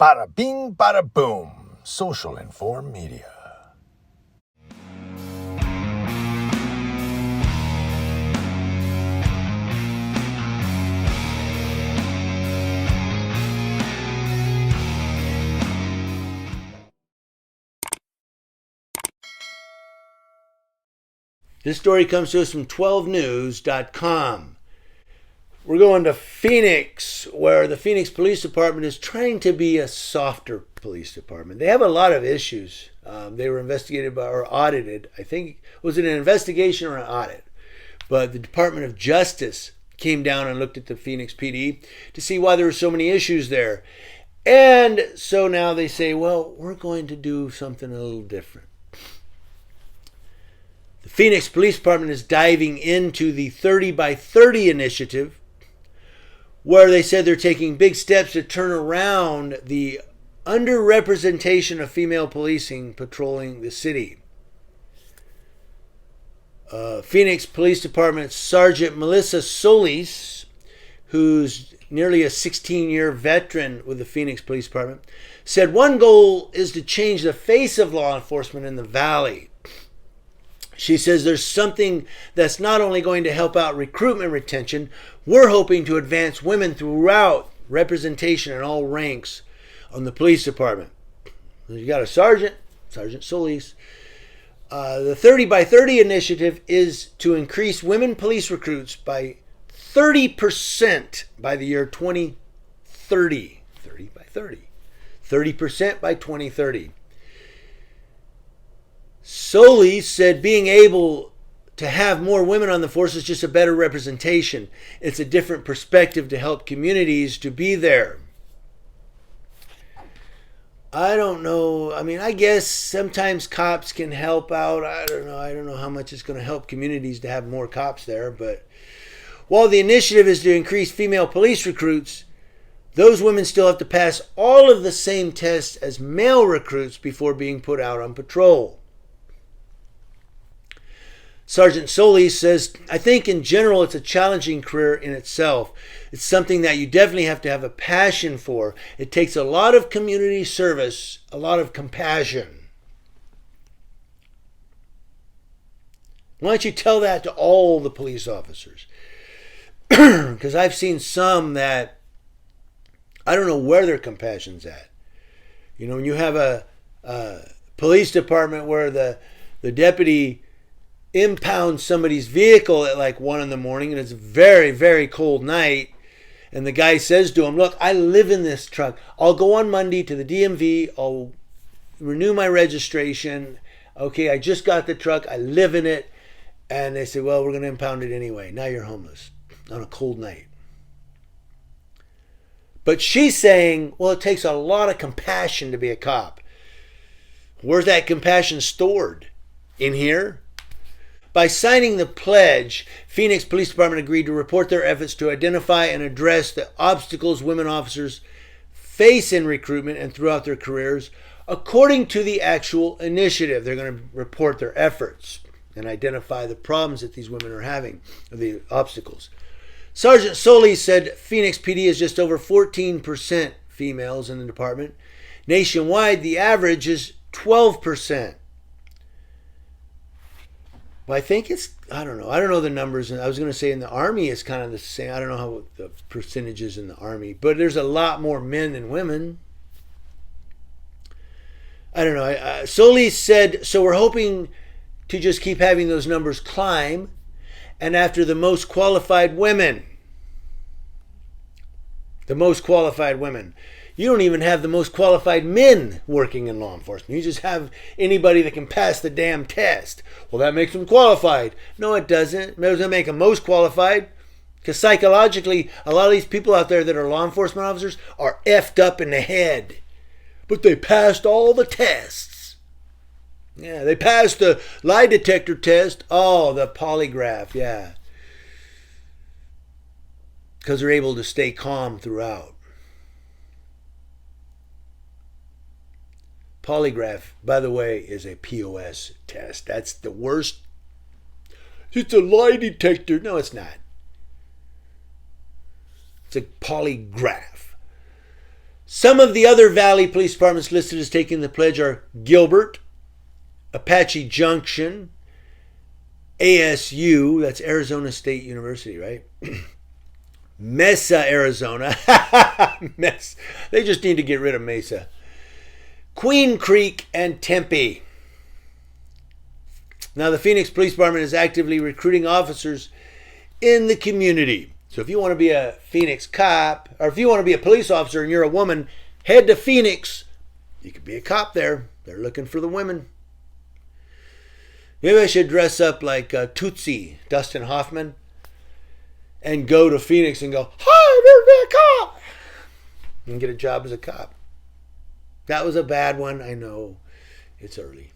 Bada bing, bada boom. Social Inform Media. This story comes to us from 12news.com. We're going to Phoenix, where the Phoenix Police Department is trying to be a softer police department. They have a lot of issues. They were investigated by, or audited. I think, was it an investigation or an audit? But the Department of Justice came down and looked at the Phoenix PD to see why there were so many issues there. And so now they say, well, we're going to do something a little different. The Phoenix Police Department is diving into the 30 by 30 initiative, where they said they're taking big steps to turn around the underrepresentation of female policing patrolling the city. Phoenix Police Department Sergeant Melissa Solis, who's nearly a 16-year veteran with the Phoenix Police Department, said one goal is to change the face of law enforcement in the valley. She says there's something that's not only going to help out recruitment retention, we're hoping to advance women throughout representation in all ranks on the police department. You got a Sergeant Solis. The 30 by 30 initiative is to increase women police recruits by 30% by the year 2030. 30 by 30. 30% by 2030. Solis said being able to have more women on the force is just a better representation. It's a different perspective to help communities to be there. I don't know. I mean, I guess sometimes cops can help out. I don't know how much it's going to help communities to have more cops there. But while the initiative is to increase female police recruits, those women still have to pass all of the same tests as male recruits before being put out on patrol. Sergeant Solis says, I think in general it's a challenging career in itself. It's something that you definitely have to have a passion for. It takes a lot of community service, a lot of compassion. Why don't you tell that to all the police officers? Because I've seen some that I don't know where their compassion's at. You know, when you have a police department where the deputy impounds somebody's vehicle at like 1 a.m. and it's a very, very cold night, and the guy says to him, look, I live in this truck. I'll go on Monday to the DMV. I'll renew my registration. Okay, I just got the truck. I live in it. And they say, well, we're going to impound it anyway. Now you're homeless on a cold night. But she's saying, well, it takes a lot of compassion to be a cop. Where's that compassion stored? In here? By signing the pledge, Phoenix Police Department agreed to report their efforts to identify and address the obstacles women officers face in recruitment and throughout their careers. According to the actual initiative, they're going to report their efforts and identify the problems that these women are having, the obstacles. Sergeant Solis said Phoenix PD is just over 14% females in the department. Nationwide, the average is 12%. Well, I think I don't know the numbers. I was going to say in the Army it's kind of the same. I don't know how the percentage is in the Army, but there's a lot more men than women. I don't know. Solis said, so we're hoping to just keep having those numbers climb, and after the most qualified women. You don't even have the most qualified men working in law enforcement. You just have anybody that can pass the damn test. Well, that makes them qualified. No, it doesn't. It doesn't make them most qualified. Because psychologically, a lot of these people out there that are law enforcement officers are effed up in the head. But they passed all the tests. Yeah, they passed the lie detector test. Oh, the polygraph, yeah. Because they're able to stay calm throughout. Polygraph, by the way, is a POS test. That's the worst. It's a lie detector. No, it's not. It's a polygraph. Some of the other Valley Police Departments listed as taking the pledge are Gilbert, Apache Junction, ASU, that's Arizona State University, right? Mesa, Arizona. They just need to get rid of Mesa. Queen Creek, and Tempe. Now, the Phoenix Police Department is actively recruiting officers in the community. So if you want to be a Phoenix cop, or if you want to be a police officer and you're a woman, head to Phoenix. You could be a cop there. They're looking for the women. Maybe I should dress up like Tootsie, Dustin Hoffman, and go to Phoenix and go, hi, I'm here to be a cop, and get a job as a cop. That was a bad one. I know. It's early.